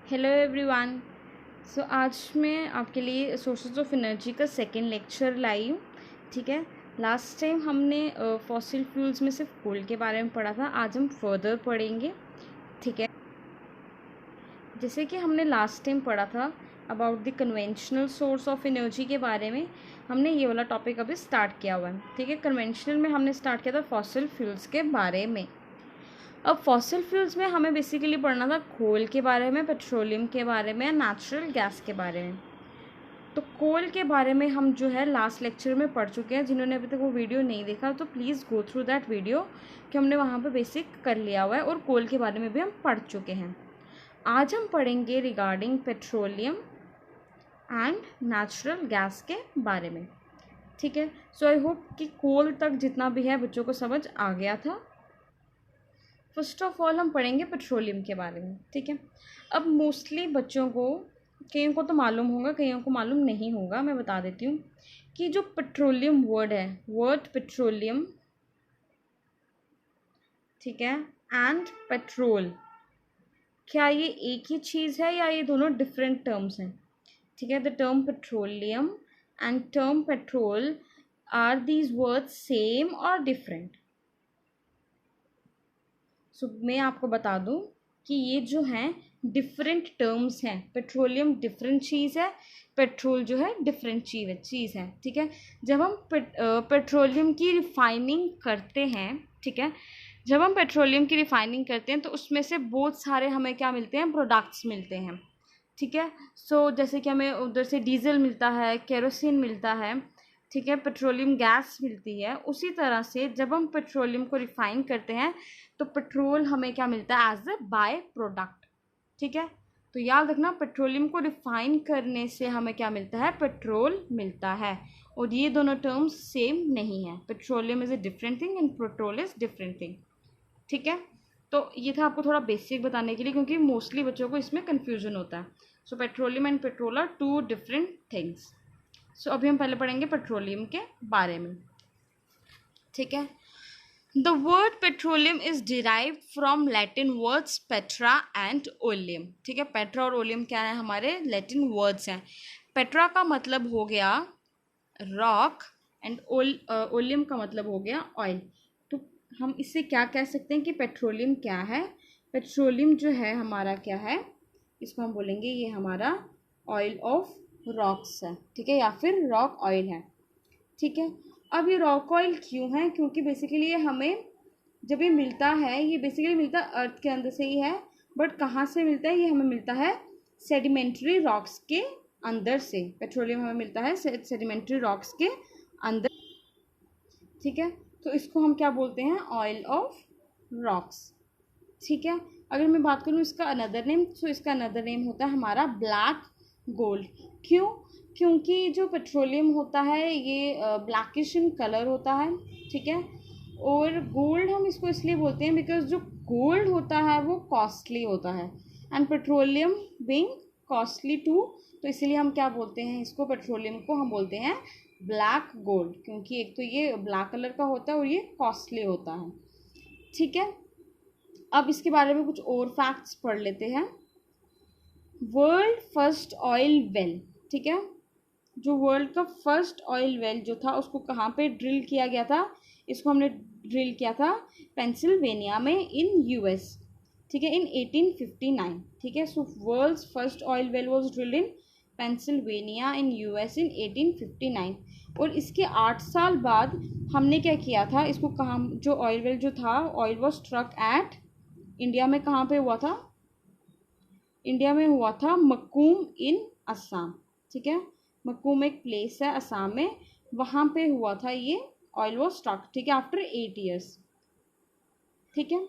Hello everyone. आज मैं आपके लिए सोर्सेज ऑफ एनर्जी का सेकेंड लेक्चर लाई हूँ। ठीक है, लास्ट टाइम हमने फॉसिल फ्यूल्स में सिर्फ कोल के बारे में पढ़ा था। आज हम फर्दर पढ़ेंगे। ठीक है, जैसे कि हमने लास्ट टाइम पढ़ा था about the conventional source of energy के बारे में, हमने ये वाला टॉपिक अभी स्टार्ट किया हुआ है। ठीक है, कन्वेंशनल में हमने स्टार्ट किया था फॉसिल फ्यूल्स के बारे में। अब फॉसिल फ्यूल्स में हमें बेसिकली पढ़ना था कोल के बारे में, पेट्रोलियम के बारे में, नेचुरल गैस के बारे में। तो कोल के बारे में हम जो है लास्ट लेक्चर में पढ़ चुके हैं। जिन्होंने अभी तक वो वीडियो नहीं देखा तो please go through that video, कि हमने वहाँ पे बेसिक कर लिया हुआ है और कोल के बारे में भी हम पढ़ चुके हैं। आज हम पढ़ेंगे regarding petroleum and natural gas के बारे में। ठीक है, सो आई होप कि कोल तक जितना भी है बच्चों को समझ आ गया था। फर्स्ट ऑफ ऑल हम पढ़ेंगे पेट्रोलियम के बारे में। ठीक है, अब मोस्टली बच्चों को, कईयों को तो मालूम होगा, कईयों को मालूम नहीं होगा। मैं बता देती हूँ कि जो पेट्रोलियम वर्ड है, वर्ड पेट्रोलियम, ठीक है, एंड पेट्रोल, क्या ये एक ही चीज़ है या ये दोनों डिफरेंट टर्म्स हैं? ठीक है, the term petroleum and term petrol, are these words same or different? मैं आपको बता दूं कि ये जो हैं डिफरेंट टर्म्स हैं। पेट्रोलियम डिफरेंट चीज़ है, पेट्रोल जो है डिफरेंट चीज़ है। ठीक है, जब हम पेट्रोलियम की रिफाइनिंग करते हैं, ठीक है, जब हम पेट्रोलियम की रिफाइनिंग करते हैं तो उसमें से बहुत सारे हमें क्या मिलते हैं, प्रोडक्ट्स मिलते हैं। ठीक है, जैसे कि हमें उधर से डीजल मिलता है, केरोसिन मिलता है, ठीक है, पेट्रोलियम गैस मिलती है। उसी तरह से जब हम पेट्रोलियम को रिफाइन करते हैं तो पेट्रोल हमें क्या मिलता है, एज ए बाय प्रोडक्ट। ठीक है, तो याद रखना, पेट्रोलियम को रिफाइन करने से हमें क्या मिलता है, पेट्रोल मिलता है। और ये दोनों टर्म्स सेम नहीं है। Petroleum is a different thing and petrol is different thing. ठीक है, तो ये था आपको थोड़ा बेसिक बताने के लिए, क्योंकि मोस्टली बच्चों को इसमें कन्फ्यूजन होता है। So petroleum and petrol are two different things. अभी हम पहले पढ़ेंगे पेट्रोलियम के बारे में। ठीक है, the word petroleum is derived from Latin words Petra and oleum. ठीक है, पेट्रा और ओलियम क्या है, हमारे लैटिन वर्ड्स हैं। पेट्रा का मतलब हो गया रॉक एंड ओलियम का मतलब हो गया ऑयल। तो हम इससे क्या कह सकते हैं कि पेट्रोलियम क्या है? पेट्रोलियम जो है हमारा क्या है, इसको हम बोलेंगे ये हमारा ऑयल ऑफ रॉक्स है। ठीक है, या फिर रॉक ऑयल है। ठीक है, अब ये रॉक ऑयल क्यों है? क्योंकि बेसिकली ये हमें जब ये मिलता है, ये बेसिकली मिलता अर्थ के अंदर से ही है। बट कहाँ से मिलता है? ये हमें मिलता है सेडिमेंट्री रॉक्स के अंदर से। पेट्रोलियम हमें मिलता है सेडिमेंट्री रॉक्स के अंदर। ठीक है, तो इसको हम क्या बोलते हैं, ऑयल ऑफ रॉक्स। ठीक है, अगर मैं बात करूँ इसका अनदर नेम, तो इसका अनदर नेम होता है हमारा ब्लैक गोल्ड। क्यों? क्योंकि जो पेट्रोलियम होता है ये ब्लैकिश इन कलर होता है। ठीक है, और गोल्ड हम इसको इसलिए बोलते हैं बिकॉज जो गोल्ड होता है वो कॉस्टली होता है, and petroleum being costly too, तो इसीलिए हम क्या बोलते हैं इसको, पेट्रोलियम को हम बोलते हैं ब्लैक गोल्ड, क्योंकि एक तो ये ब्लैक कलर का होता है और ये कॉस्टली होता है। ठीक है, अब इसके बारे में कुछ और फैक्ट्स पढ़ लेते हैं। वर्ल्ड फर्स्ट ऑयल वेल, ठीक है, जो वर्ल्ड का फर्स्ट ऑयल वेल जो था उसको कहाँ पे ड्रिल किया गया था? इसको हमने ड्रिल किया था पेंसिल्वेनिया में इन यूएस। ठीक है, इन 1859। ठीक है, world's first oil well was drilled in Pennsylvania in US in 1859। और इसके 8 साल बाद हमने क्या किया था, इसको कहाँ, जो ऑयल वेल जो था, oil was struck at, India में कहाँ पे हुआ था? इंडिया में हुआ था मक्कूम इन असम। ठीक है, मक्कूम एक प्लेस है असम में, वहाँ पे हुआ था ये ऑयल वाज स्ट्रक। ठीक है, आफ्टर 8 ईयर्स। ठीक है,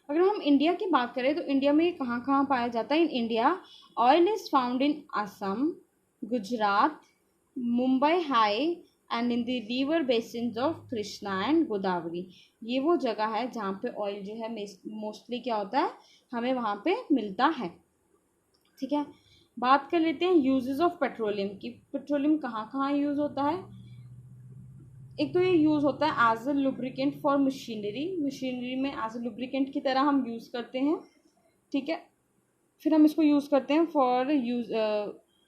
अगर हम इंडिया की बात करें तो इंडिया में ये कहाँ कहाँ पाया जाता है? In India oil is found in Assam, Gujarat, Mumbai high and in the river basins of Krishna and Godavari. ये वो जगह है जहाँ पे ऑयल जो है मोस्टली क्या होता है, हमें वहाँ पे मिलता है। ठीक है, बात कर लेते हैं यूजेस ऑफ पेट्रोलियम की। पेट्रोलियम कहाँ कहाँ यूज़ होता है? एक तो ये यूज़ होता है as a lubricant for machinery. Machinery में एज अ लुब्रिकेंट की तरह हम यूज़ करते हैं। ठीक है, फिर हम इसको यूज़ करते हैं for use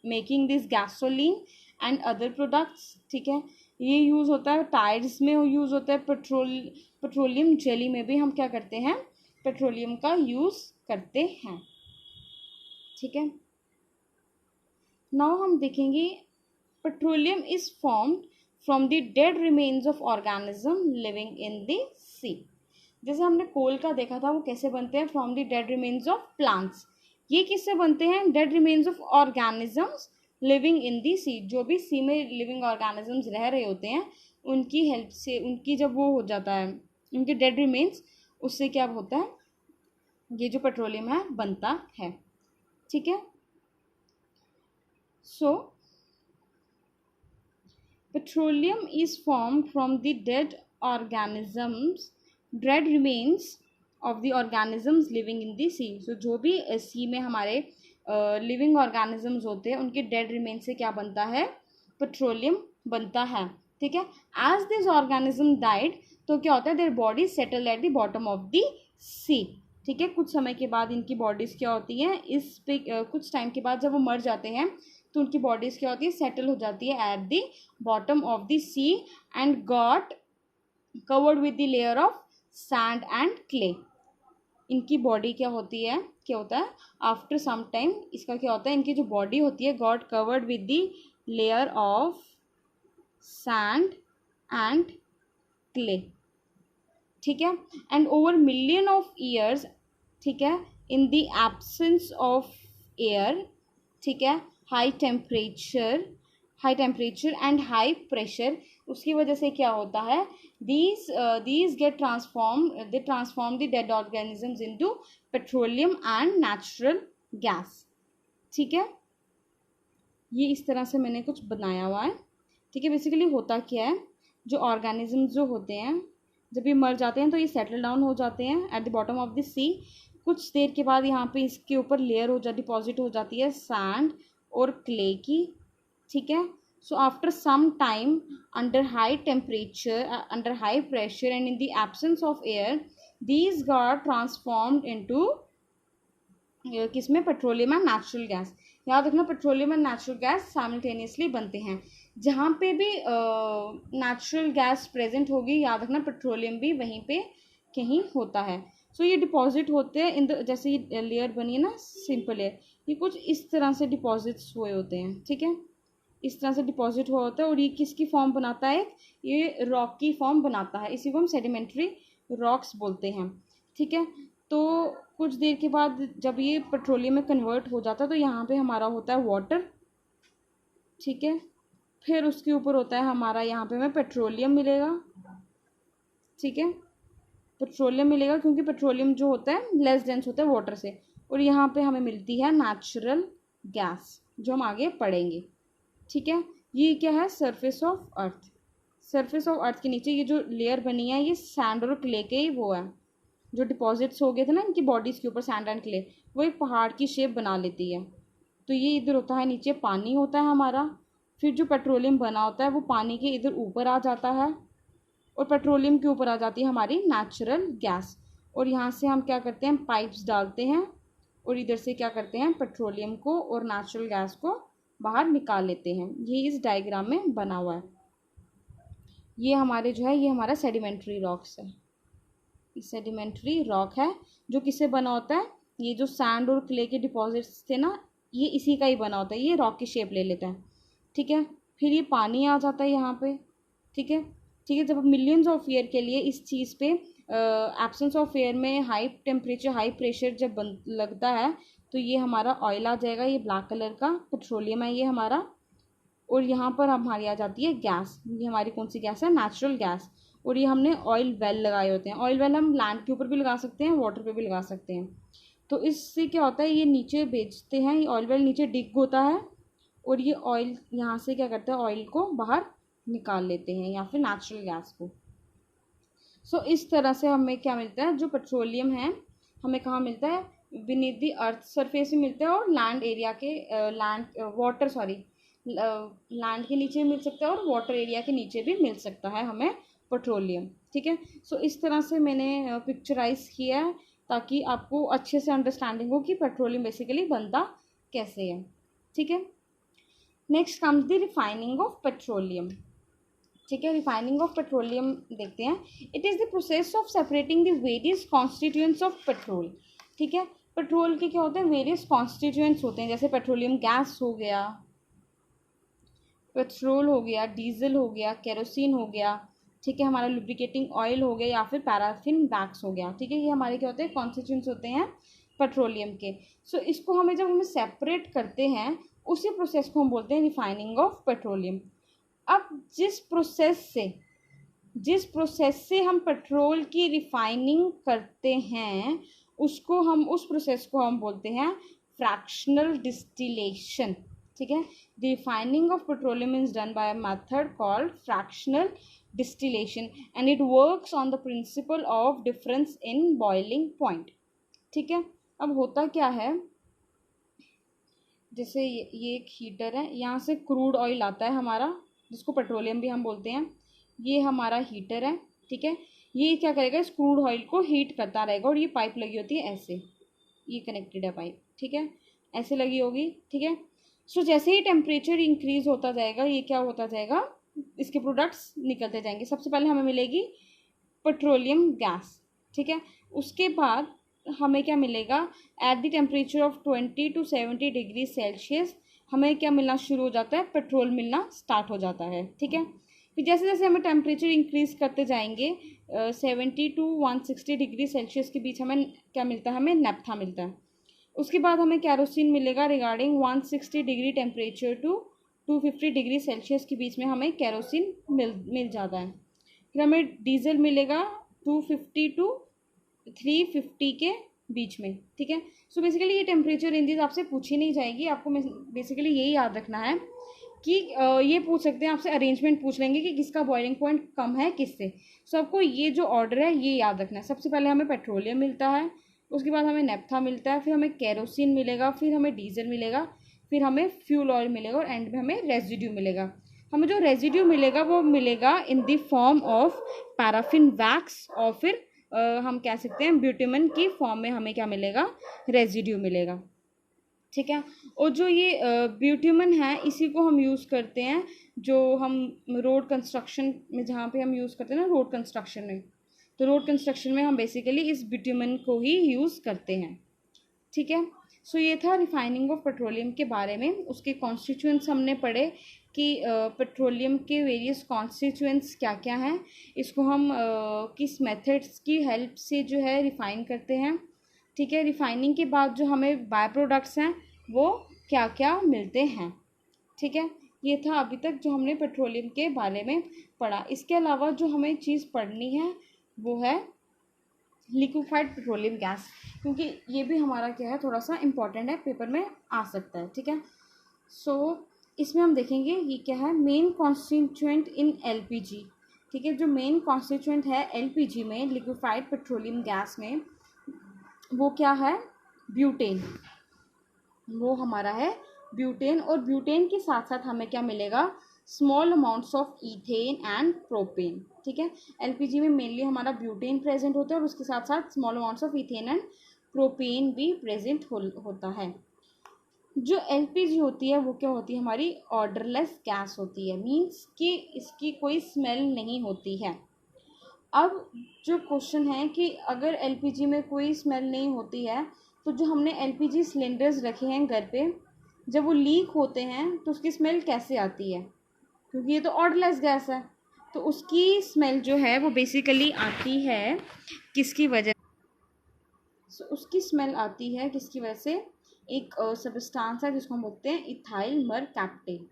making this gasoline and other products, ठीक है। ये यूज़ होता है टायर्स में, यूज़ होता है पेट्रोलियम जेली में भी हम क्या करते हैं, पेट्रोलियम का यूज़ करते हैं, ठीक है। नाउ हम देखेंगे petroleum is formed from the dead remains of organism living in the sea. जैसे हमने कोल का देखा था वो कैसे बनते हैं, from the dead remains of plants. ये किससे बनते हैं, dead remains of organisms living in the sea. जो भी सी में लिविंग ऑर्गेनिजम्स रह रहे होते हैं उनकी हेल्प से, उनकी जब वो हो जाता है, उनके डेड रिमेन्स, उससे क्या होता है, ये जो पेट्रोलियम है बनता है, ठीक है। So petroleum is form from the dead organisms, dead remains of the organisms living in the sea. So जो भी सी में हमारे लिविंग ऑर्गेनिजम्स होते हैं उनके डेड रिमेन से क्या बनता है, पेट्रोलियम बनता है, ठीक है। एज दिस ऑर्गेनिज्म डाइड, तो क्या होता है, their body settle at the bottom of the sea, ठीक है। कुछ समय के बाद इनकी बॉडीज़ क्या होती हैं, इस पे कुछ टाइम के बाद जब वो मर जाते हैं तो उनकी बॉडीज़ क्या होती है, सेटल हो जाती है at the bottom of the sea and got covered with the layer of sand and clay. इनकी बॉडी क्या होती है, क्या होता है, आफ्टर सम टाइम इसका क्या होता है, इनकी जो बॉडी होती है got covered with the layer of sand and clay, ठीक है। And over million of years, ठीक है, in the absence of air, ठीक है, high temperature and high pressure, उसकी वजह से क्या होता है, these get transformed, they transform the dead organisms into petroleum and natural gas, ठीक है। ये इस तरह से मैंने कुछ बनाया हुआ है, ठीक है। बेसिकली होता क्या है, जो ऑर्गेनिज्म जो होते हैं जब ये मर जाते हैं तो ये सेटल डाउन हो जाते हैं at the bottom of the sea. कुछ देर के बाद यहाँ पे इसके ऊपर लेयर हो जाती, डिपॉजिट हो जाती है सैंड और क्ले की, ठीक है। So after some time, under high temperature, under high pressure and in the absence of air, these got transformed into किसमें, पेट्रोलियम एंड नेचुरल गैस। याद रखना petroleum and natural gas simultaneously बनते हैं। जहाँ पे भी नेचुरल गैस प्रेजेंट होगी, याद रखना पेट्रोलियम भी वहीं पे कहीं होता है। सो ये डिपॉजिट होते हैं इन द, जैसे ये लेयर बनी है ना, सिंपल लेयर, ये कुछ इस तरह से डिपॉजिट्स हुए होते हैं, ठीक है। इस तरह से डिपॉजिट हुआ होता है और ये किसकी फॉर्म बनाता है, ये रॉक की फॉर्म बनाता है। इसी को हम सेडिमेंट्री रॉक्स बोलते हैं, ठीक है। तो कुछ देर के बाद जब ये पेट्रोलियम में कन्वर्ट हो जाता है तो यहाँ पे हमारा होता है वाटर, ठीक है। फिर उसके ऊपर होता है हमारा, यहाँ पे हमें पेट्रोलियम मिलेगा, ठीक है। पेट्रोलियम मिलेगा क्योंकि पेट्रोलियम जो होता है लेस डेंस होता है वाटर से, और यहाँ पे हमें मिलती है नेचुरल गैस, जो हम आगे पढ़ेंगे, ठीक है। ये क्या है, surface of earth. Surface of earth के नीचे ये जो लेयर बनी है ये सैंड और क्ले के ही वो है, जो डिपॉजिट्स हो गए थे ना इनकी बॉडीज़ के ऊपर, सैंड एंड क्ले, वो एक पहाड़ की शेप बना लेती है। तो ये इधर होता है, नीचे पानी होता है हमारा, फिर जो पेट्रोलियम बना होता है वो पानी के इधर ऊपर आ जाता है और पेट्रोलियम के ऊपर आ जाती है हमारी नेचुरल गैस। और यहाँ से हम क्या करते हैं, पाइप्स डालते हैं और इधर से क्या करते हैं, पेट्रोलियम को और नेचुरल गैस को बाहर निकाल लेते हैं। ये इस डायग्राम में बना हुआ है। ये हमारे जो है, ये हमारा सेडिमेंट्री रॉक्स है, सेडिमेंट्री रॉक है जो किससे बना होता है, ये जो सैंड और क्ले के डिपॉजिट्स थे ना, ये इसी का ही बना होता है, ये रॉक की शेप ले लेता है, ठीक है। फिर ये पानी आ जाता है यहाँ पे, ठीक है, ठीक है। जब मिलियंस ऑफ ईयर के लिए इस चीज़ पे एब्सेंस ऑफ एयर में हाई टेम्परेचर हाई प्रेशर जब लगता है तो ये हमारा ऑयल आ जाएगा, ये ब्लैक कलर का पेट्रोलियम है ये हमारा, और यहाँ पर हमारी आ जाती है गैस। ये हमारी कौन सी गैस है, नेचुरल गैस। और ये हमने ऑयल वेल लगाए होते हैं। ऑयल वेल हम लैंड के ऊपर भी लगा सकते हैं, वाटर पे भी लगा सकते हैं। तो इससे क्या होता है, ये नीचे बेचते हैं, ये ऑयल वेल नीचे डिग होता है और ये ऑयल यहाँ से क्या करता है, ऑयल को बाहर निकाल लेते हैं या फिर नेचुरल गैस को। सो इस तरह से हमें क्या मिलता है, जो पेट्रोलियम है हमें कहाँ मिलता है, बीनीथ द अर्थ सरफेस में मिलता है और लैंड एरिया के लैंड के नीचे भी मिल सकता है और वाटर एरिया के नीचे भी मिल सकता है हमें पेट्रोलियम, ठीक है। सो इस तरह से मैंने पिक्चराइज किया है ताकि आपको अच्छे से अंडरस्टैंडिंग हो कि पेट्रोलियम बेसिकली बनता कैसे है। ठीक है, next comes the refining of petroleum. ठीक है, रिफाइनिंग ऑफ पेट्रोलियम देखते हैं। It is the process of separating the various constituents of petrol. ठीक है, पेट्रोल के क्या होते हैं, वेरियस कॉन्स्टिट्यूएंट्स होते हैं, जैसे पेट्रोलियम गैस हो गया, पेट्रोल हो गया, डीजल हो गया, केरोसिन हो गया। ठीक है, हमारा लुब्रिकेटिंग ऑयल हो गया या फिर पैराफिन वैक्स हो गया। ठीक है, ये हमारे क्या होते हैं, कॉन्स्टिट्यूएंट्स होते हैं पेट्रोलियम के। सो इसको जब हमें सेपरेट करते हैं, उसी प्रोसेस को हम बोलते हैं रिफाइनिंग ऑफ पेट्रोलियम। अब जिस प्रोसेस से हम पेट्रोल की रिफाइनिंग करते हैं, उस प्रोसेस को हम बोलते हैं फ्रैक्शनल डिस्टिलेशन। ठीक है, the refining of petroleum is done by a method called fractional distillation and it works on the principle of difference in boiling point. ठीक है, अब होता क्या है, जैसे ये एक हीटर है, यहाँ से क्रूड ऑयल आता है हमारा, जिसको पेट्रोलियम भी हम बोलते हैं। ये हमारा हीटर है। ठीक है, ये क्या करेगा, इस क्रूड ऑयल को हीट करता रहेगा, और ये पाइप लगी होती है ऐसे, ये कनेक्टेड है पाइप। ठीक है, ऐसे लगी होगी। ठीक है, सो जैसे ही टेम्परेचर इंक्रीज होता जाएगा, ये क्या होता जाएगा, इसके प्रोडक्ट्स निकलते जाएंगे। सबसे पहले हमें मिलेगी पेट्रोलियम गैस। ठीक है, उसके बाद हमें क्या मिलेगा, at the temperature of 20 to 70 degree Celsius हमें क्या मिलना शुरू हो जाता है, पेट्रोल मिलना स्टार्ट हो जाता है। ठीक है, फिर जैसे जैसे हमें टेम्परेचर इंक्रीज करते जाएंगे 70 to 160 डिग्री सेल्सियस के बीच हमें क्या मिलता है, हमें नेप्था मिलता है। उसके बाद हमें कैरोसिन मिलेगा regarding 160 degree temperature to 250 degree Celsius के बीच में हमें कैरोसिन मिल जाता है। फिर हमें डीजल मिलेगा 250 to 350 के बीच में। ठीक है, सो बेसिकली ये टेम्परेचर रेंजेस आपसे पूछी नहीं जाएगी, आपको बेसिकली यही याद रखना है कि ये पूछ सकते हैं आपसे, अरेंजमेंट पूछ लेंगे कि किसका बॉइलिंग पॉइंट कम है किससे। सो आपको ये जो ऑर्डर है ये याद रखना है। सबसे पहले हमें पेट्रोलियम मिलता है, उसके बाद हमें नेप्था मिलता है, फिर हमें केरोसिन मिलेगा, फिर हमें डीजल मिलेगा, फिर हमें फ्यूल ऑयल मिलेगा, और एंड में हमें रेजिड्यू मिलेगा। हमें जो रेजिड्यू मिलेगा वो मिलेगा in the form of paraffin wax, और फिर हम कह सकते हैं ब्यूटेमन की फॉर्म में हमें क्या मिलेगा, रेजिड्यू मिलेगा। ठीक है, और जो ये ब्यूटेमन है इसी को हम यूज़ करते हैं, जो हम रोड कंस्ट्रक्शन में, जहाँ पे हम यूज़ करते हैं ना रोड कंस्ट्रक्शन में, तो रोड कंस्ट्रक्शन में हम बेसिकली इस ब्यूटेमन को ही यूज़ करते हैं। ठीक है, सो ये था रिफाइनिंग ऑफ पेट्रोलियम के बारे में। उसके कॉन्स्टिट्यूएंट्स हमने पढ़े कि पेट्रोलियम के वेरियस कॉन्स्टिट्यूएंट्स क्या क्या हैं, इसको हम किस मेथड्स की हेल्प से जो है रिफ़ाइन करते हैं। ठीक है, रिफाइनिंग के बाद जो हमें बाय प्रोडक्ट्स हैं वो क्या क्या मिलते हैं। ठीक है, ये था अभी तक जो हमने पेट्रोलियम के बारे में पढ़ा। इसके अलावा जो हमें चीज़ पढ़नी है वो है लिक्विफाइड पेट्रोलियम गैस, क्योंकि ये भी हमारा क्या है, थोड़ा सा इम्पॉर्टेंट है, पेपर में आ सकता है। ठीक है, सो इसमें हम देखेंगे ये क्या है, मेन कॉन्स्टिट्यूएंट इन एलपीजी। ठीक है, जो मेन कॉन्स्टिट्यूएंट है एलपीजी में, लिक्विफाइड पेट्रोलियम गैस में, वो क्या है, ब्यूटेन। वो हमारा है ब्यूटेन, और ब्यूटेन के साथ साथ हमें क्या मिलेगा, small amounts of ethane and propane. ठीक है, एलपीजी में मेनली हमारा ब्यूटेन प्रेजेंट होता है, और उसके साथ साथ small amounts of ethane and propane भी प्रेजेंट होता है। जो एलपीजी होती है वो क्या होती है, हमारी ऑर्डरलेस गैस होती है, मीन्स कि इसकी कोई स्मेल नहीं होती है। अब जो क्वेश्चन है कि अगर एलपीजी में कोई स्मेल नहीं होती है, तो जो हमने एलपीजी सिलेंडर्स रखे हैं घर पे, जब वो लीक होते हैं तो उसकी स्मेल कैसे आती है, क्योंकि ये तो ऑर्डरलेस गैस है, तो उसकी स्मेल जो है वो बेसिकली आती है किसकी वजह, उसकी स्मेल आती है किसकी वजह से, एक सबस्टांस है जिसको हम बोलते हैं इथाइल मरकैप्टेन।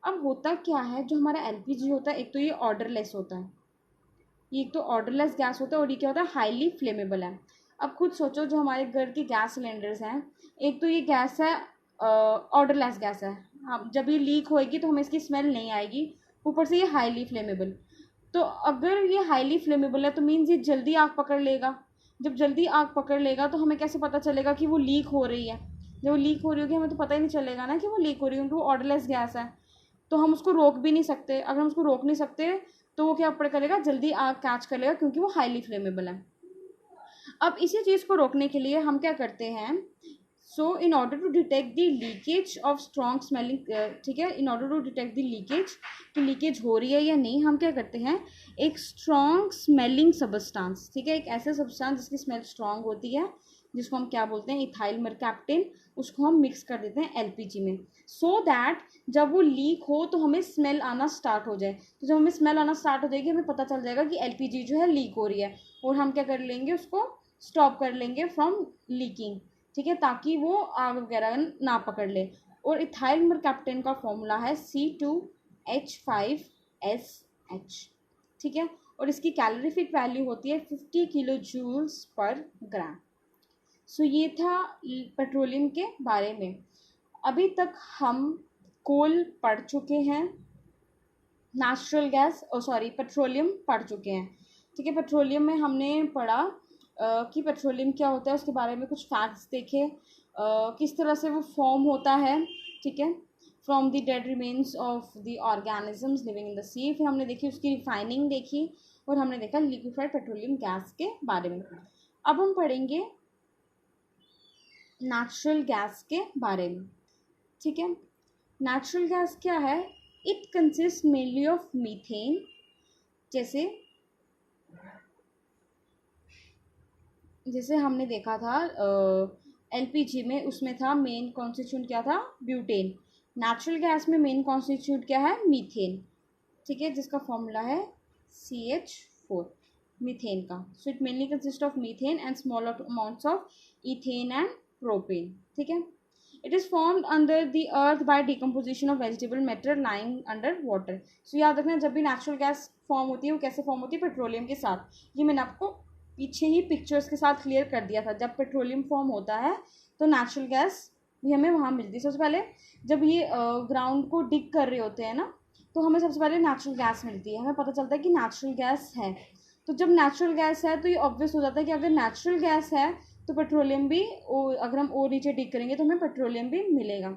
अब होता क्या है, जो हमारा एलपीजी होता है, एक तो ये ऑर्डरलेस होता है, ये एक तो ऑर्डरलेस गैस होता है, और ये क्या होता है, हाईली फ्लेमेबल है। अब खुद सोचो, जो हमारे घर के गैस सिलेंडर्स हैं, एक तो ये गैस है ऑर्डरलेस गैस है, हाँ, जब ये लीक होएगी तो हमें इसकी स्मेल नहीं आएगी, ऊपर से ये हाईली फ्लेमेबल। तो अगर ये हाईली फ्लेमेबल है तो मीन्स ये जल्दी आग पकड़ लेगा। जब जल्दी आग पकड़ लेगा तो हमें कैसे पता चलेगा कि वो लीक हो रही है, जब वो लीक हो रही होगी हमें तो पता ही नहीं चलेगा ना कि वो लीक हो रही है, क्योंकि वो ऑर्डरलेस गैस है, तो हम उसको रोक भी नहीं सकते। अगर हम उसको रोक नहीं सकते तो वो क्या करेगा, जल्दी आग कैच कर लेगा, क्योंकि वो हाईली फ्लेमेबल है। अब इसी चीज़ को रोकने के लिए हम क्या करते हैं, so in order to detect the leakage of strong smelling, ठीक है, in order to detect the leakage कि लीकेज हो रही है या नहीं, हम क्या करते हैं, एक स्ट्रॉन्ग स्मेलिंग सबस्टांस, ठीक है, एक ऐसा सब्सटेंस जिसकी स्मेल स्ट्रॉन्ग होती है, जिसको हम क्या बोलते हैं, इथाइल मरकैप्टेन, उसको हम मिक्स कर देते हैं एलपीजी में, सो दैट जब वो लीक हो तो हमें स्मेल आना स्टार्ट हो जाए। तो जब हमें स्मेल आना स्टार्ट हो जाएगी हमें पता चल जाएगा कि एलपीजी जो है लीक हो रही है, और हम क्या कर लेंगे, उसको स्टॉप कर लेंगे फ्रॉम लीकिंग, ठीक है, ताकि वो आग वगैरह ना पकड़ ले। और इथाइल मरकैप्टेन का फॉर्मूला है C2H5SH, ठीक है, और इसकी कैलोरीफिक वैल्यू होती है 50 किलो जूल्स पर ग्राम। सो ये था पेट्रोलियम के बारे में। अभी तक हम कोल पढ़ चुके हैं, नेचुरल गैस पेट्रोलियम पढ़ चुके हैं, ठीक है। पेट्रोलियम में हमने पढ़ा कि पेट्रोलियम क्या होता है, उसके बारे में कुछ फैक्ट्स देखे, किस तरह से वो फॉर्म होता है, ठीक है, from the dead remains of the organisms living in the sea. फिर हमने देखी उसकी रिफाइनिंग देखी, और हमने देखा लिक्विफाइड पेट्रोलियम गैस के बारे में। अब हम पढ़ेंगे नेचुरल गैस के बारे में, ठीक है। नेचुरल गैस क्या है, it consist mainly of methane, जैसे हमने देखा था एलपीजी में, उसमें था मेन कॉन्स्टिट्यूएंट क्या था, ब्यूटेन। नेचुरल गैस में मेन कॉन्स्टिट्यूएंट क्या है, मीथेन, ठीक है, जिसका फॉर्मूला है CH4, मीथेन का। So it mainly consist of methane and small amounts of ethane and propane, ठीक है। It is formed under the earth by decomposition of vegetable matter lying under water. So याद रखना, जब भी natural gas form होती है वो कैसे फॉर्म होती है, पेट्रोलियम के साथ। ये मैंने आपको पीछे ही पिक्चर्स के साथ क्लियर कर दिया था। जब पेट्रोलियम फॉर्म होता है तो नेचुरल गैस भी हमें वहाँ मिलती है। सबसे पहले जब ये ग्राउंड को डिग कर रहे होते हैं ना, तो हमें सबसे पहले नेचुरल गैस मिलती है, हमें पता चलता है कि नेचुरल गैस है। तो जब नेचुरल गैस है तो ये ऑब्वियस हो जाता है कि अगर नेचुरल गैस है तो पेट्रोलियम भी, अगर हम और नीचे डिग करेंगे तो हमें पेट्रोलियम भी मिलेगा।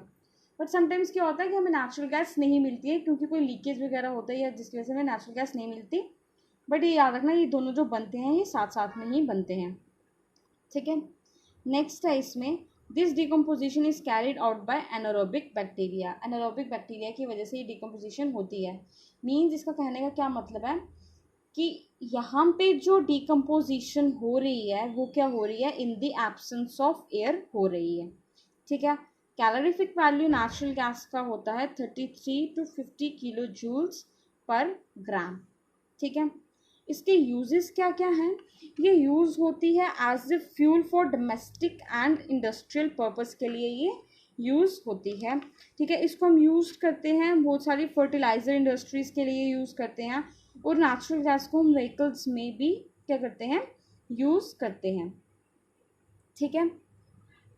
बट समटाइम्स क्या होता है कि हमें नेचुरल गैस नहीं मिलती है, क्योंकि कोई लीकेज वगैरह होता है या जिसकी वजह से हमें नेचुरल गैस नहीं मिलती। बट ये याद रखना, ये दोनों जो बनते हैं ये साथ साथ में ही बनते हैं, ठीक है। नेक्स्ट है इसमें, this decomposition is carried out by anaerobic bacteria. Anaerobic bacteria की वजह से ये डिकम्पोजिशन होती है। मीन्स इसका कहने का क्या मतलब है कि यहाँ पे जो डिकम्पोजिशन हो रही है वो क्या हो रही है, in the absence of air हो रही है, ठीक है। कैलोरीफिक वैल्यू नेचुरल गैस का होता है 33 to 50 किलो जूल्स पर ग्राम, ठीक है। इसके यूजेस क्या क्या हैं, ये यूज़ होती है as a fuel for domestic and industrial purpose के लिए ये यूज़ होती है, ठीक है। इसको हम यूज़ करते हैं बहुत सारी फर्टिलाइज़र इंडस्ट्रीज़ के लिए यूज़ करते हैं, और नेचुरल गैस को हम व्हीकल्स में भी क्या करते हैं, यूज़ करते हैं, ठीक है।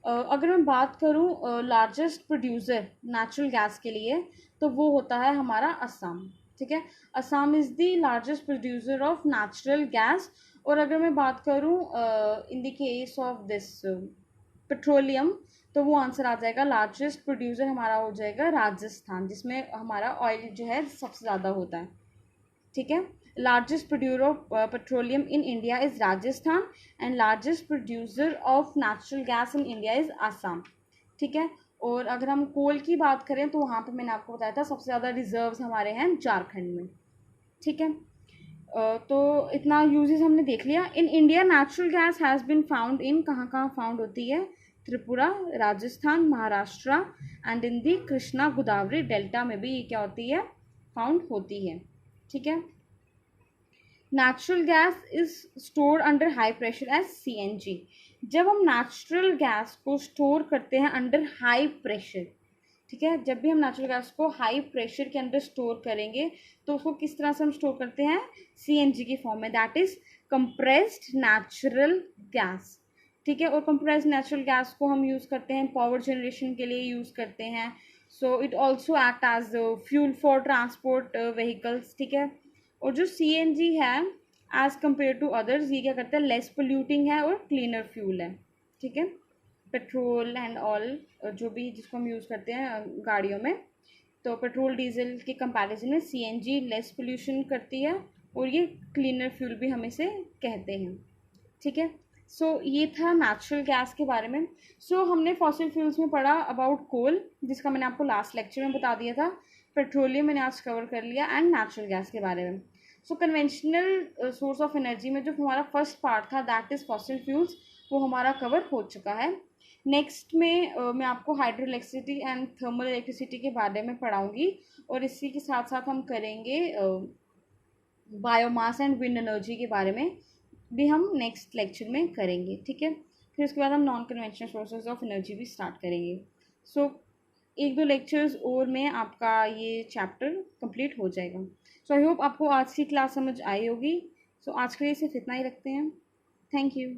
अगर मैं बात करूँ लार्जेस्ट प्रोड्यूसर नेचुरल गैस के लिए, तो वो होता है हमारा असम, ठीक है। Assam is the largest producer of natural gas. और अगर मैं बात करूँ in the case of this petroleum, तो वो आंसर आ जाएगा, लार्जेस्ट प्रोड्यूसर हमारा हो जाएगा राजस्थान, जिसमें हमारा ऑयल जो है सबसे ज़्यादा होता है, ठीक है। Largest producer of petroleum in India is Rajasthan, and largest producer of natural gas in India is Assam, ठीक है। और अगर हम कोल की बात करें तो वहाँ पे मैंने आपको बताया था सबसे ज़्यादा रिजर्व्स हमारे हैं झारखंड में, ठीक है। तो इतना यूजेस हमने देख लिया। In India natural gas has been found in, कहाँ कहाँ फाउंड होती है, Tripura, Rajasthan, Maharashtra and in the Krishna Godavari delta में भी ये क्या होती है, फाउंड होती है, ठीक है। Natural gas is store under high pressure as CNG। जब हम नेचुरल गैस को स्टोर करते हैं अंडर हाई प्रेशर, ठीक है, जब भी हम नेचुरल गैस को हाई प्रेशर के अंदर स्टोर करेंगे तो उसको किस तरह से हम स्टोर करते हैं, CNG की फॉर्म में, that is compressed natural gas, ठीक है। और कंप्रेस्ड नेचुरल गैस को हम यूज़ करते हैं पावर जनरेशन के लिए यूज़ करते हैं। So it also act as fuel for transport vehicles, ठीक है। और जो CNG है एज कम्पेयर टू अदर्स, ये क्या करता है, लेस पोल्यूटिंग है और क्लीनर फ्यूल है, ठीक है। पेट्रोल एंड ऑल जो भी जिसको हम यूज़ करते हैं गाड़ियों में, तो पेट्रोल डीजल के कंपैरिजन में CNG लेस पोल्यूशन करती है, और ये क्लीनर फ्यूल भी हम इसे कहते हैं, ठीक है। ये था नेचुरल गैस के बारे में। हमने फॉसिल फ्यूल्स में पढ़ा अबाउट कोल, जिसका मैंने आपको लास्ट लेक्चर में बता दिया था। पेट्रोलियम मैंने आज कवर कर लिया, एंड नेचुरल गैस के बारे में। कन्वेंशनल सोर्स ऑफ एनर्जी में जो हमारा फर्स्ट पार्ट था, दैट इज़ फॉसिल फ्यूल्स, वो हमारा कवर हो चुका है। नेक्स्ट में मैं आपको hydro electricity and thermal electricity के बारे में पढ़ाऊँगी, और इसी के साथ साथ हम करेंगे बायोमास एंड विंड एनर्जी के बारे में भी हम नेक्स्ट लेक्चर में करेंगे, ठीक है। फिर उसके बाद हम non conventional sources of energy भी स्टार्ट करेंगे। सो एक दो लेक्चर्स और में आपका ये चैप्टर कंप्लीट हो जाएगा। आई होप आपको आज की क्लास समझ आई होगी। आज के लिए सिर्फ इतना ही रखते हैं। Thank you.